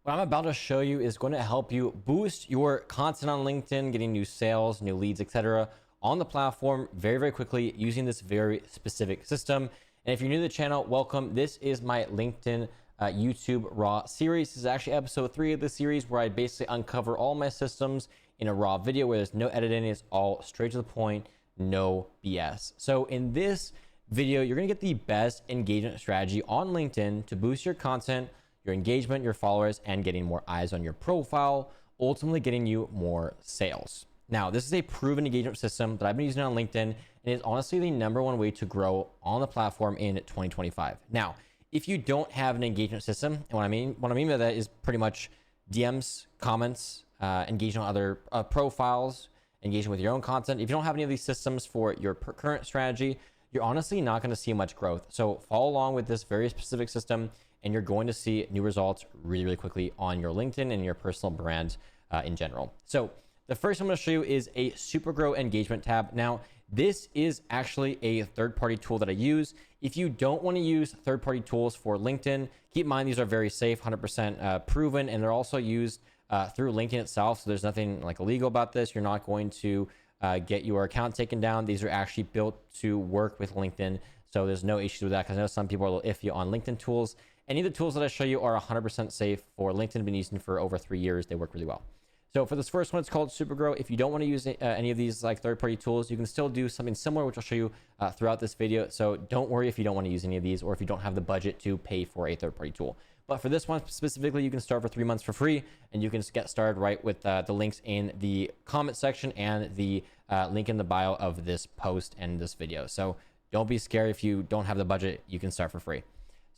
What I'm about to show you is going to help you boost your content on LinkedIn, getting new sales, new leads, etc. on the platform very, very quickly using this very specific system. And if you're new to the channel, welcome. This is my LinkedIn YouTube Raw series. This is actually episode 3 of the series where I basically uncover all my systems in a raw video where there's no editing. It's all straight to the point, no BS. So in this video, you're going to get the best engagement strategy on LinkedIn to boost your content, your engagement, your followers, and getting more eyes on your profile, ultimately getting you more sales. Now, this is a proven engagement system that I've been using on LinkedIn, and it is honestly the #1 way to grow on the platform in 2025. Now, if you don't have an engagement system, and what I mean by that is pretty much DMs, comments, engaging on other profiles, engaging with your own content. If you don't have any of these systems for your current strategy, you're honestly not going to see much growth. So follow along with this very specific system, and you're going to see new results really, really quickly on your LinkedIn and your personal brand in general. So the first I'm going to show you is a Supergrow Engagement Tab. Now, this is actually a third-party tool that I use. If you don't want to use third-party tools for LinkedIn, keep in mind these are very safe, 100% proven, and they're also used through LinkedIn itself. So there's nothing like illegal about this. You're not going to get your account taken down. These are actually built to work with LinkedIn. So there's no issues with that, because I know some people are a little iffy on LinkedIn tools. Any of the tools that I show you are 100% safe for LinkedIn. I've been using for over 3 years. They work really well. So for this first one, it's called Supergrow. If you don't want to use any of these like third-party tools, you can still do something similar, which I'll show you throughout this video. So don't worry if you don't want to use any of these, or if you don't have the budget to pay for a third-party tool. But for this one specifically, you can start for 3 months for free, and you can get started right with the links in the comment section and the link in the bio of this post and this video. So don't be scared if you don't have the budget. You can start for free.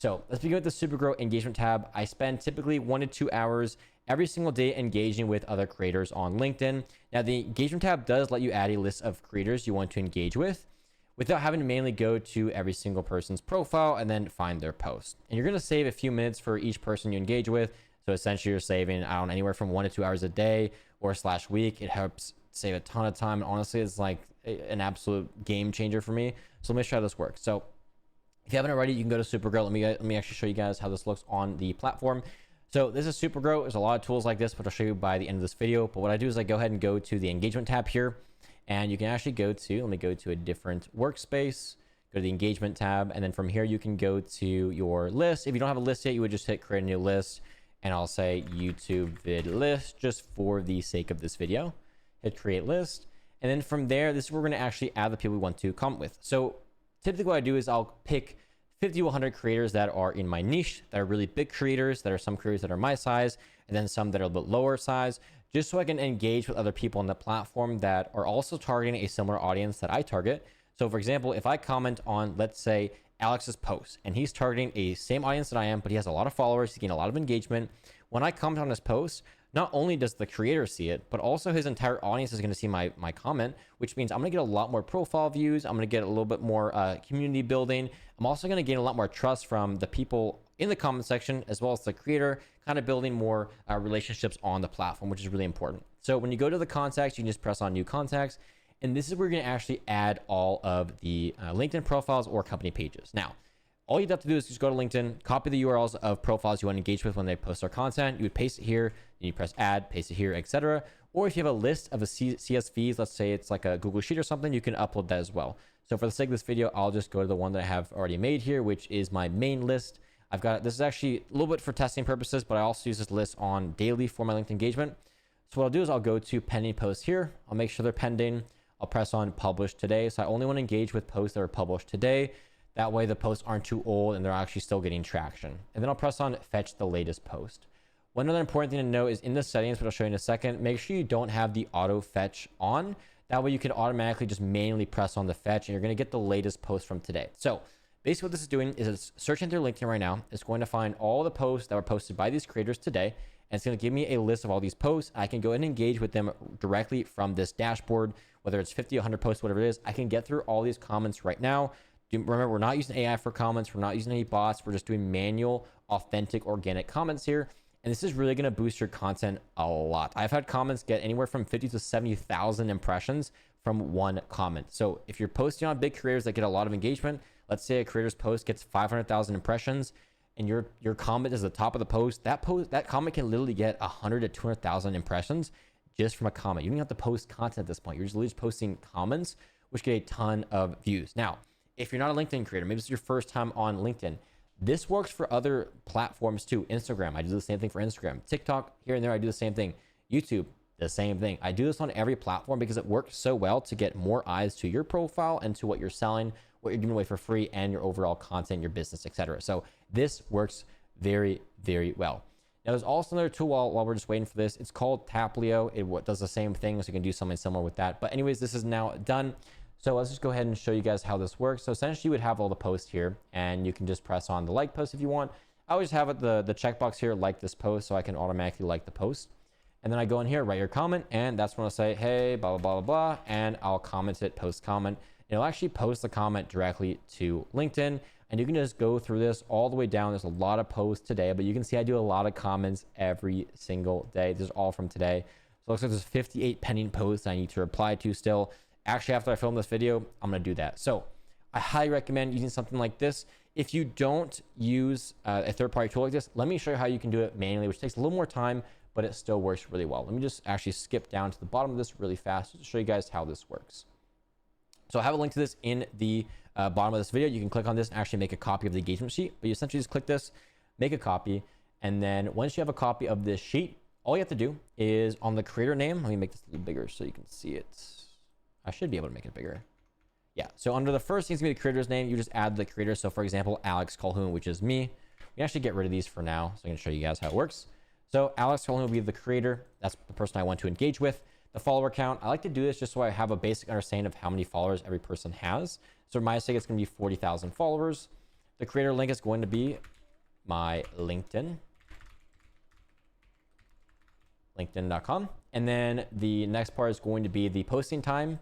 So let's begin with the Supergrow Engagement Tab. I spend typically 1 to 2 hours every single day engaging with other creators on LinkedIn. Now, the Engagement Tab does let you add a list of creators you want to engage with without having to manually go to every single person's profile and then find their post. And you're going to save a few minutes for each person you engage with. So essentially you're saving, I don't know, anywhere from 1 to 2 hours a day or / week. It helps save a ton of time. And honestly, it's like an absolute game changer for me. So let me show you how this works. So if you haven't already, you can go to Supergrow. Let me actually show you guys how this looks on the platform. So this is Supergrow. There's a lot of tools like this, which I'll show you by the end of this video. But what I do is I go ahead and go to the engagement tab here, and you can actually go to, let me go to a different workspace, go to the engagement tab. And then from here, you can go to your list. If you don't have a list yet, you would just hit create a new list, and I'll say YouTube vid list just for the sake of this video. Hit create list. And then from there, this is where we're going to actually add the people we want to comment with. So typically what I do is I'll pick 50 to 100 creators that are in my niche, that are really big creators, that are some creators that are my size, and then some that are a bit lower size, just so I can engage with other people on the platform that are also targeting a similar audience that I target. So for example, if I comment on, let's say, Alex's post, and he's targeting a same audience that I am, but he has a lot of followers, he's getting a lot of engagement. When I comment on his post, not only does the creator see it, but also his entire audience is going to see my comment, which means I'm going to get a lot more profile views. I'm going to get a little bit more community building. I'm also going to gain a lot more trust from the people in the comment section, as well as the creator, kind of building more relationships on the platform, which is really important. So when you go to the contacts, you can just press on new contacts. And this is where you're going to actually add all of the LinkedIn profiles or company pages. Now, all you'd have to do is just go to LinkedIn, copy the URLs of profiles you want to engage with when they post their content. You would paste it here, then you press add, paste it here, etc. Or if you have a list of CSVs, let's say it's like a Google Sheet or something, you can upload that as well. So for the sake of this video, I'll just go to the one that I have already made here, which is my main list. I've got, this is actually a little bit for testing purposes, but I also use this list on daily for my LinkedIn engagement. So what I'll do is I'll go to pending posts here. I'll make sure they're pending. I'll press on publish today. So I only want to engage with posts that are published today. That way the posts aren't too old and they're actually still getting traction. And then I'll press on fetch the latest post. One other important thing to know is in the settings, which I'll show you in a second, make sure you don't have the auto fetch on. That way you can automatically just manually press on the fetch, and you're going to get the latest post from today. So basically what this is doing is it's searching through LinkedIn right now. It's going to find all the posts that were posted by these creators today, and it's going to give me a list of all these posts. I can go and engage with them directly from this dashboard, whether it's 50, 100 posts, whatever it is. I can get through all these comments right now. Remember, we're not using AI for comments. We're not using any bots. We're just doing manual, authentic, organic comments here. And this is really going to boost your content a lot. I've had comments get anywhere from 50 to 70,000 impressions from one comment. So if you're posting on big creators that get a lot of engagement, let's say a creator's post gets 500,000 impressions, and your comment is the top of the post, that comment can literally get 100 to 200,000 impressions just from a comment. You don't have to post content at this point. You're just literally posting comments, which get a ton of views. Now, if you're not a LinkedIn creator, maybe it's your first time on LinkedIn, this works for other platforms too. Instagram, I do the same thing for Instagram. TikTok, here and there, I do the same thing. YouTube, the same thing. I do this on every platform because it works so well to get more eyes to your profile and to what you're selling, what you're giving away for free, and your overall content, your business, etc. So this works very, very well. Now, there's also another tool while we're just waiting for this. It's called Taplio. It does the same thing, so you can do something similar with that. But anyways, this is now done. So let's just go ahead and show you guys how this works. So essentially, you would have all the posts here, and you can just press on the like post if you want. I always have it the checkbox here, like this post, so I can automatically like the post. And then I go in here, write your comment, and that's when I'll say, hey, blah, blah, blah, blah, and I'll comment it, post comment. It'll actually post the comment directly to LinkedIn, and you can just go through this all the way down. There's a lot of posts today, but you can see I do a lot of comments every single day. This is all from today. So it looks like there's 58 pending posts I need to reply to still. Actually, after I film this video, I'm gonna do that. So I highly recommend using something like this. If you don't use a third-party tool like this, let me show you how you can do it manually, which takes a little more time, but it still works really well. Let me just actually skip down to the bottom of this really fast to show you guys how this works. So I have a link to this in the bottom of this video. You can click on this and actually make a copy of the engagement sheet, but you essentially just click this, make a copy, and then once you have a copy of this sheet, all you have to do is on the creator name, let me make this a little bigger so you can see it. I should be able to make it bigger. Yeah, so under the first thing is gonna be the creator's name. You just add the creator. So for example, Alex Calhoun, which is me. We actually get rid of these for now. So I'm gonna show you guys how it works. So Alex Calhoun will be the creator. That's the person I want to engage with. The follower count, I like to do this just so I have a basic understanding of how many followers every person has. So for my sake, it's gonna be 40,000 followers. The creator link is going to be my LinkedIn, linkedin.com. And then the next part is going to be the posting time.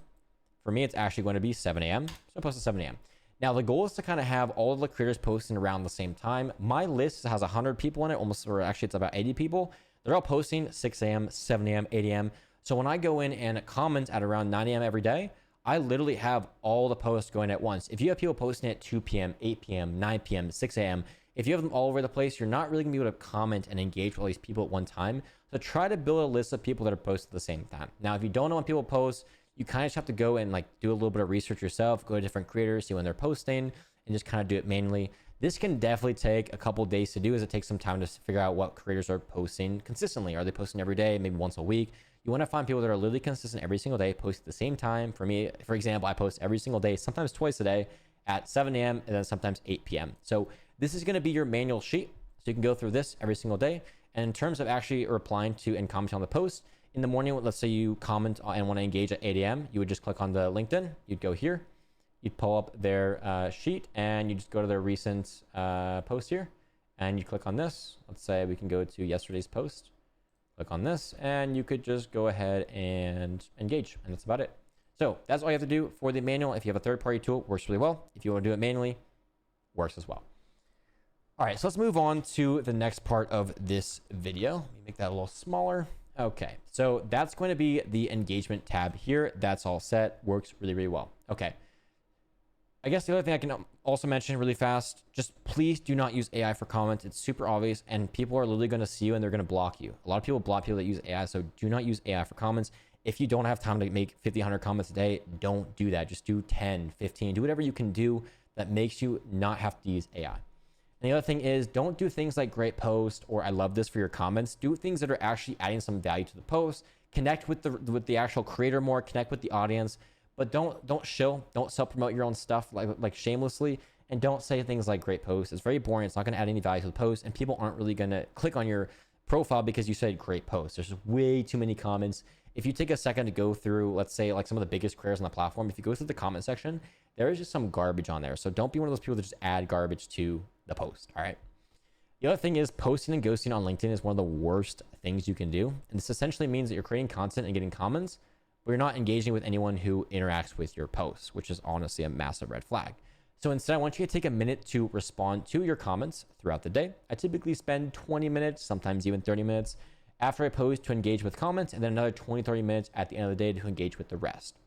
For me, it's actually going to be 7 a.m. So I post at 7 a.m. Now, the goal is to kind of have all of the creators posting around the same time. My list has 100 people in it, or actually it's about 80 people. They're all posting 6 a.m., 7 a.m., 8 a.m. So when I go in and comment at around 9 a.m. every day, I literally have all the posts going at once. If you have people posting at 2 p.m., 8 p.m., 9 p.m., 6 a.m., if you have them all over the place, you're not really gonna be able to comment and engage with all these people at one time. So try to build a list of people that are posting at the same time. Now, if you don't know when people post, you kind of just have to go and like do a little bit of research yourself, go to different creators, see when they're posting, and just kind of do it manually. This can definitely take a couple days to do, as it takes some time to figure out what creators are posting consistently. Are they posting every day, maybe once a week? You want to find people that are literally consistent every single day, post at the same time. For me, for example, I post every single day, sometimes twice a day at 7 a.m. and then sometimes 8 p.m. So this is going to be your manual sheet. So you can go through this every single day. And in terms of actually replying to and commenting on the post, in the morning, let's say you comment and want to engage at 8 a.m., you would just click on the LinkedIn. You'd go here, you'd pull up their sheet, and you just go to their recent post here, and you click on this. Let's say we can go to yesterday's post, click on this, and you could just go ahead and engage, and that's about it. So that's all you have to do for the manual. If you have a third-party tool, it works really well. If you want to do it manually, works as well. All right, so let's move on to the next part of this video. Let me make that a little smaller. Okay, so that's going to be the engagement tab here. That's all set, works really, really well. Okay, I guess the other thing I can also mention really fast, just please do not use AI for comments. It's super obvious, and people are literally going to see you and they're going to block you. A lot of people block people that use AI, so do not use AI for comments. If you don't have time to make 50, 100 comments a day, don't do that. Just do 10, 15, do whatever you can do that makes you not have to use AI. And the other thing is, don't do things like great post or I love this for your comments. Do things that are actually adding some value to the post. Connect with the actual creator more, connect with the audience, but don't self-promote your own stuff like shamelessly, and don't say things like great post. It's very boring. It's not going to add any value to the post, and people aren't really going to click on your profile because you said great post. There's just way too many comments. If you take a second to go through, let's say like some of the biggest creators on the platform, if you go through the comment section, there is just some garbage on there. So don't be one of those people that just add garbage to the post. All right. The other thing is, posting and ghosting on LinkedIn is one of the worst things you can do. And this essentially means that you're creating content and getting comments, but you're not engaging with anyone who interacts with your posts, which is honestly a massive red flag. So instead, I want you to take a minute to respond to your comments throughout the day. I typically spend 20 minutes, sometimes even 30 minutes after I post to engage with comments, and then another 20, 30 minutes at the end of the day to engage with the rest.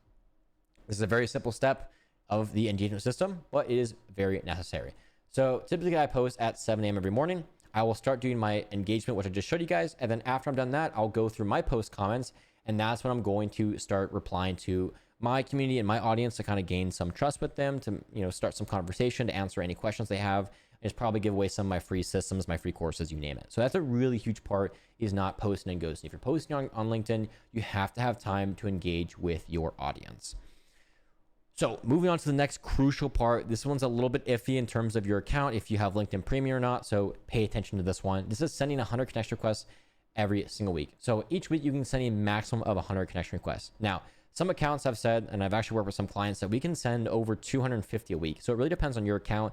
This is a very simple step of the engagement system, but it is very necessary. So typically I post at 7 a.m. every morning. I will start doing my engagement, which I just showed you guys. And then after I'm done that, I'll go through my post comments. And that's when I'm going to start replying to my community and my audience to kind of gain some trust with them, to, start some conversation, to answer any questions they have, and just probably give away some of my free systems, my free courses, you name it. So that's a really huge part, is not posting and ghosting. If you're posting on LinkedIn, you have to have time to engage with your audience. So moving on to the next crucial part. This one's a little bit iffy in terms of your account, if you have LinkedIn Premium or not. So pay attention to this one. This is sending 100 connection requests every single week. So each week you can send a maximum of 100 connection requests. Now, some accounts have said, and I've actually worked with some clients, that we can send over 250 a week. So it really depends on your account.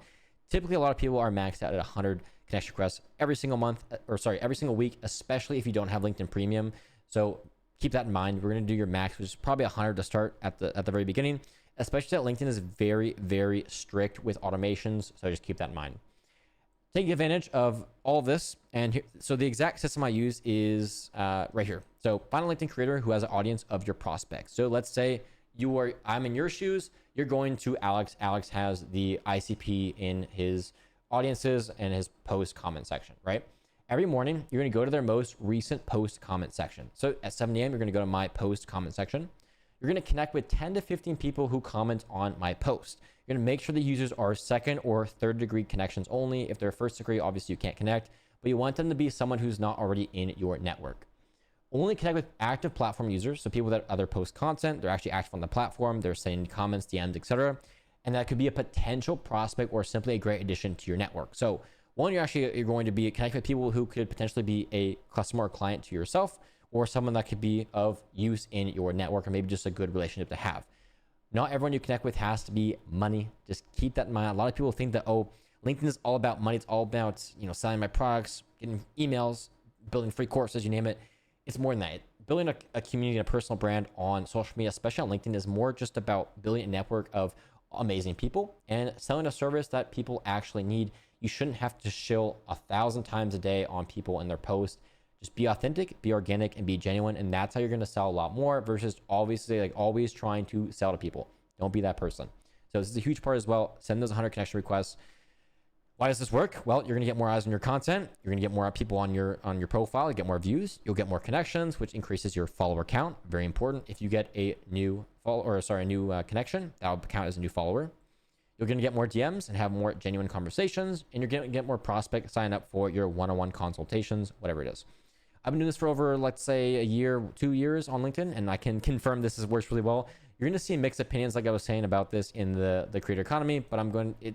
Typically, a lot of people are maxed out at 100 connection requests every single week, especially if you don't have LinkedIn Premium. So keep that in mind. We're going to do your max, which is probably 100 to start at the very beginning, especially that LinkedIn is very, very strict with automations. So just keep that in mind. Take advantage of all of this. And so the exact system I use is right here. So find a LinkedIn creator who has an audience of your prospects. So let's say I'm in your shoes. You're going to Alex. Alex has the ICP in his audiences and his post comment section, right? Every morning, you're going to go to their most recent post comment section. So at 7 a.m., you're going to go to my post comment section. You're going to connect with 10 to 15 people who comment on my post. You're going to make sure the users are second or third degree connections only. If they're first degree, obviously you can't connect, but you want them to be someone who's not already in your network. Only connect with active platform users, so people that other post content, they're actually active on the platform, they're sending comments, DMs, etc. And that could be a potential prospect or simply a great addition to your network. So one, you're going to be connecting with people who could potentially be a customer or client to yourself, or someone that could be of use in your network, or maybe just a good relationship to have. Not everyone you connect with has to be money. Just keep that in mind. A lot of people think that, oh, LinkedIn is all about money. It's all about, selling my products, getting emails, building free courses, you name it. It's more than that. Building a community and a personal brand on social media, especially on LinkedIn, is more just about building a network of amazing people and selling a service that people actually need. You shouldn't have to shill 1,000 times a day on people and their posts. Just be authentic, be organic, and be genuine. And that's how you're going to sell a lot more versus obviously always trying to sell to people. Don't be that person. So this is a huge part as well. Send those 100 connection requests. Why does this work? Well, you're going to get more eyes on your content. You're going to get more people on your profile. You get more views. You'll get more connections, which increases your follower count. Very important. If you get a new connection, that will count as a new follower. You're going to get more DMs and have more genuine conversations, and you're going to get more prospects sign up for your one-on-one consultations, whatever it is. I've been doing this for over, let's say, a year, 2 years on LinkedIn, and I can confirm this works really well. You're going to see mixed opinions, like I was saying about this in the creator economy, but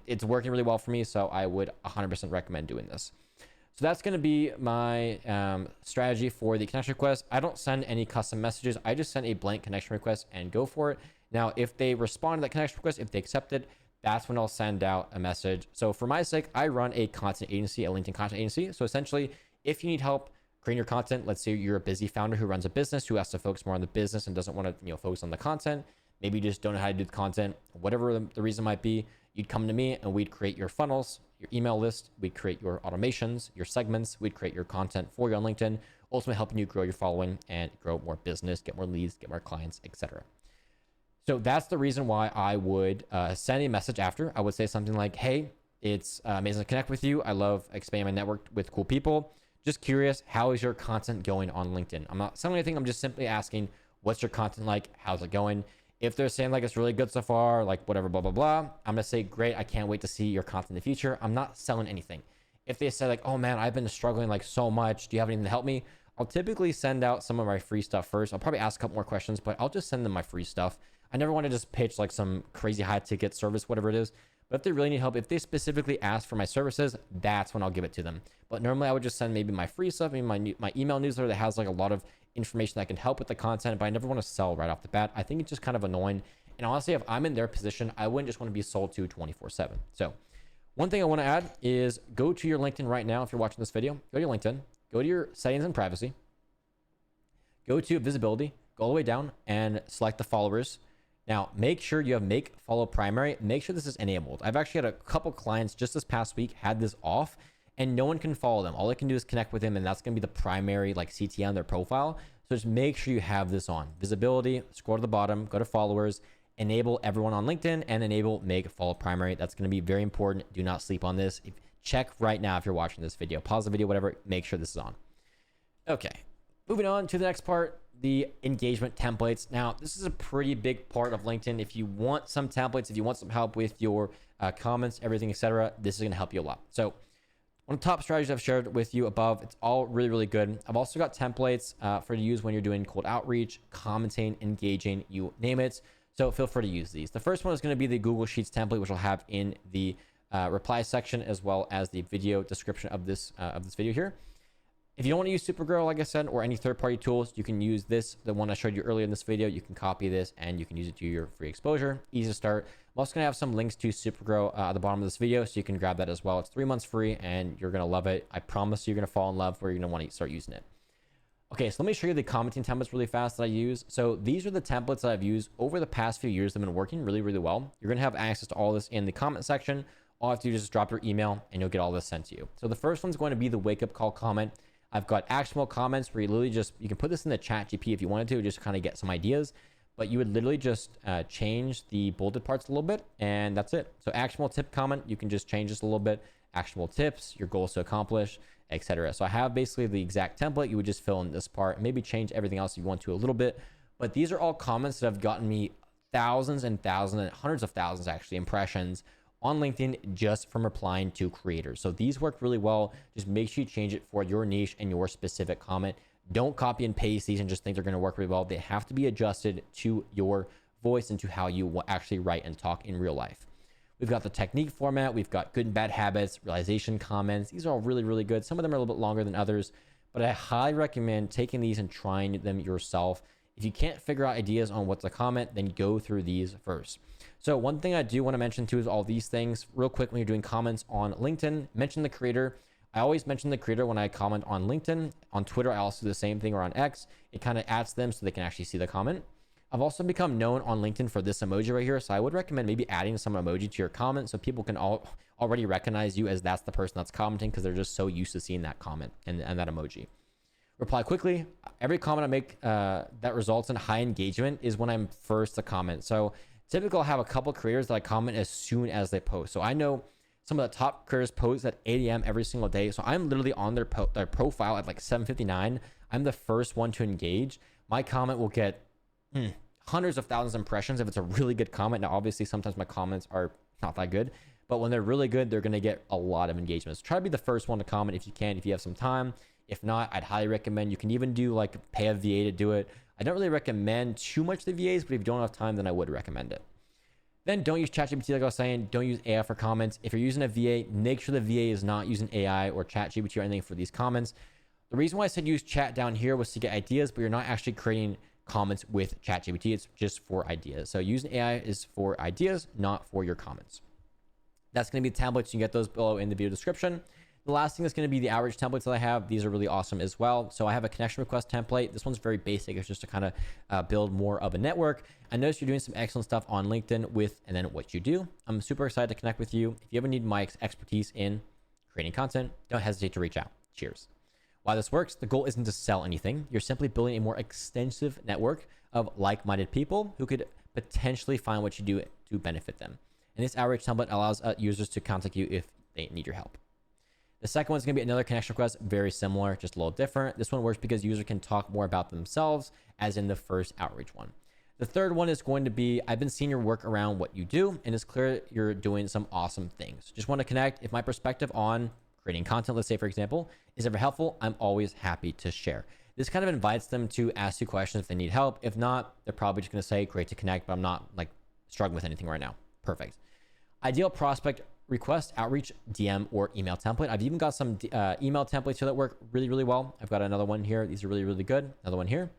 it's working really well for me, so I would 100% recommend doing this. So that's going to be my strategy for the connection request. I don't send any custom messages. I just send a blank connection request and go for it. Now, if they respond to that connection request, if they accept it, that's when I'll send out a message. So for my sake, I run a content agency, a LinkedIn content agency. So essentially, if you need help creating your content, let's say you're a busy founder who runs a business, who has to focus more on the business and doesn't want to focus on the content, maybe you just don't know how to do the content, whatever the reason might be, you'd come to me and we'd create your funnels, your email list, we'd create your automations, your segments, we'd create your content for you on LinkedIn, ultimately helping you grow your following and grow more business, get more leads, get more clients, etc. So that's the reason why I would send a message after. I would say something like, hey, it's amazing to connect with you. I love expanding my network with cool people. Just curious, how is your content going on LinkedIn? I'm not selling anything. I'm just simply asking, what's your content like? How's it going? If they're saying like it's really good so far, like whatever, blah, blah, blah, I'm going to say, great. I can't wait to see your content in the future. I'm not selling anything. If they say like, oh man, I've been struggling like so much. Do you have anything to help me? I'll typically send out some of my free stuff first. I'll probably ask a couple more questions, but I'll just send them my free stuff. I never want to just pitch like some crazy high ticket service, whatever it is. But if they really need help, if they specifically ask for my services, that's when I'll give it to them. But normally I would just send maybe my free stuff, maybe my email newsletter that has like a lot of information that can help with the content, but I never want to sell right off the bat. I think it's just kind of annoying. And honestly, if I'm in their position, I wouldn't just want to be sold to 24/7. So one thing I want to add is go to your LinkedIn right now. If you're watching this video, go to your LinkedIn, go to your settings and privacy, go to visibility, go all the way down and select the followers. Now, make sure you have make follow primary. Make sure this is enabled. I've actually had a couple clients just this past week had this off and no one can follow them. All they can do is connect with them and that's going to be the primary like CTA on their profile. So just make sure you have this on. Visibility, scroll to the bottom, go to followers, enable everyone on LinkedIn and enable make follow primary. That's going to be very important. Do not sleep on this. Check right now if you're watching this video. Pause the video, whatever. Make sure this is on. Okay, moving on to the next part, the engagement templates. Now, this is a pretty big part of LinkedIn. If you want some templates, if you want some help with your comments, everything, etc., this is going to help you a lot. So one of the top strategies I've shared with you above, it's all really, really good. I've also got templates for you to use when you're doing cold outreach, commenting, engaging, you name it. So feel free to use these. The first one is going to be the Google Sheets template, which I'll have in the reply section, as well as the video description of this video here. If you don't want to use Supergrow, like I said, or any third-party tools, you can use this, the one I showed you earlier in this video. You can copy this and you can use it to your free exposure. Easy to start. I'm also going to have some links to Supergrow at the bottom of this video, so you can grab that as well. It's 3 months free and you're going to love it. I promise you're going to fall in love where you're going to want to start using it. Okay, so let me show you the commenting templates really fast that I use. So these are the templates that I've used over the past few years. They've been working really, really well. You're going to have access to all this in the comment section. All you have to do is just drop your email and you'll get all this sent to you. So the first one's going to be the wake up call comment. I've got actionable comments where you literally just, you can put this in the chat GP if you wanted to, just kind of get some ideas, but you would literally just change the bolded parts a little bit and that's it. So actionable tip comment, you can just change this a little bit. Actionable tips, your goals to accomplish, etc. So I have basically the exact template. You would just fill in this part, maybe change everything else if you want to a little bit, but these are all comments that have gotten me thousands and thousands and hundreds of thousands actually impressions on LinkedIn just from replying to creators. So these work really well. Just make sure you change it for your niche and your specific comment. Don't copy and paste these and just think they're going to work really well. They have to be adjusted to your voice and to how you actually write and talk in real life. We've got the technique format. We've got good and bad habits, realization comments. These are all really, really good. Some of them are a little bit longer than others, but I highly recommend taking these and trying them yourself. If you can't figure out ideas on what to comment, then go through these first. So one thing I do want to mention too is all these things real quick. When you're doing comments on LinkedIn, mention the creator. I always mention the creator when I comment on LinkedIn. On Twitter, I also do the same thing, or on X. It kind of adds them so they can actually see the comment. I've also become known on LinkedIn for this emoji right here. So I would recommend maybe adding some emoji to your comment so people can already recognize you as that's the person that's commenting, because they're just so used to seeing that comment and that emoji. Reply quickly. Every comment I make that results in high engagement is when I'm first to comment. So typically I'll have a couple creators that I comment as soon as they post. So I know some of the top creators post at 8 a.m. every single day. So I'm literally on their profile at like 7:59. I'm the first one to engage. My comment will get hundreds of thousands of impressions if it's a really good comment. Now, obviously, sometimes my comments are not that good, but when they're really good, they're going to get a lot of engagements. Try to be the first one to comment if you can, if you have some time. If not, I'd highly recommend you can even do like pay a VA to do it. I don't really recommend too much the VAs, but if you don't have time, then I would recommend it. Then don't use ChatGPT, like I was saying. Don't use AI for comments. If you're using a VA, make sure the VA is not using AI or ChatGPT or anything for these comments. The reason why I said use chat down here was to get ideas, but you're not actually creating comments with ChatGPT. It's just for ideas. So using AI is for ideas, not for your comments. That's going to be the templates. You can get those below in the video description. The last thing is going to be the outreach templates that I have. These are really awesome as well. So I have a connection request template. This one's very basic. It's just to kind of build more of a network. I noticed you're doing some excellent stuff on LinkedIn with and then what you do. I'm super excited to connect with you. If you ever need my expertise in creating content, don't hesitate to reach out. Cheers. Why this works, the goal isn't to sell anything. You're simply building a more extensive network of like-minded people who could potentially find what you do to benefit them. And this outreach template allows users to contact you if they need your help. The second one's going to be another connection request, very similar, just a little different. This one works because user can talk more about themselves, as in the first outreach one. The third one is going to be, I've been seeing your work around what you do, and it's clear you're doing some awesome things. Just want to connect. If my perspective on creating content, let's say, for example, is ever helpful, I'm always happy to share. This kind of invites them to ask you questions if they need help. If not, they're probably just going to say, great to connect, but I'm not like struggling with anything right now. Perfect. Ideal prospect request, outreach, DM, or email template. I've even got some email templates here that work really, really well. I've got another one here. These are really, really good. Another one here.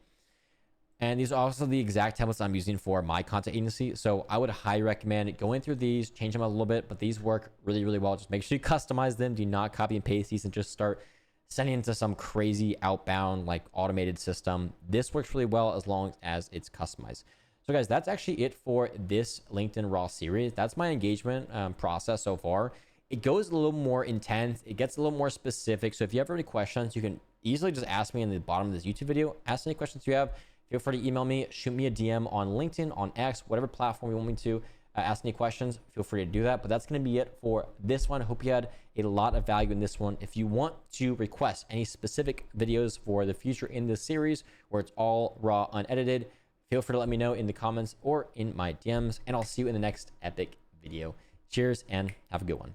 And these are also the exact templates I'm using for my content agency. So I would highly recommend going through these, change them a little bit, but these work really, really well. Just make sure you customize them. Do not copy and paste these and just start sending into some crazy outbound, like automated system. This works really well as long as it's customized. So guys, that's actually it for this LinkedIn Raw series. That's my engagement process so far. It goes a little more intense. It gets a little more specific. So if you have any questions, you can easily just ask me in the bottom of this YouTube video. Ask any questions you have. If feel free to email me, shoot me a DM on LinkedIn, on X, whatever platform you want me to. Ask any questions, feel free to do that. But that's going to be it for this one. I hope you had a lot of value in this one. If you want to request any specific videos for the future in this series where it's all raw, unedited, feel free to let me know in the comments or in my DMs, and I'll see you in the next epic video. Cheers and have a good one.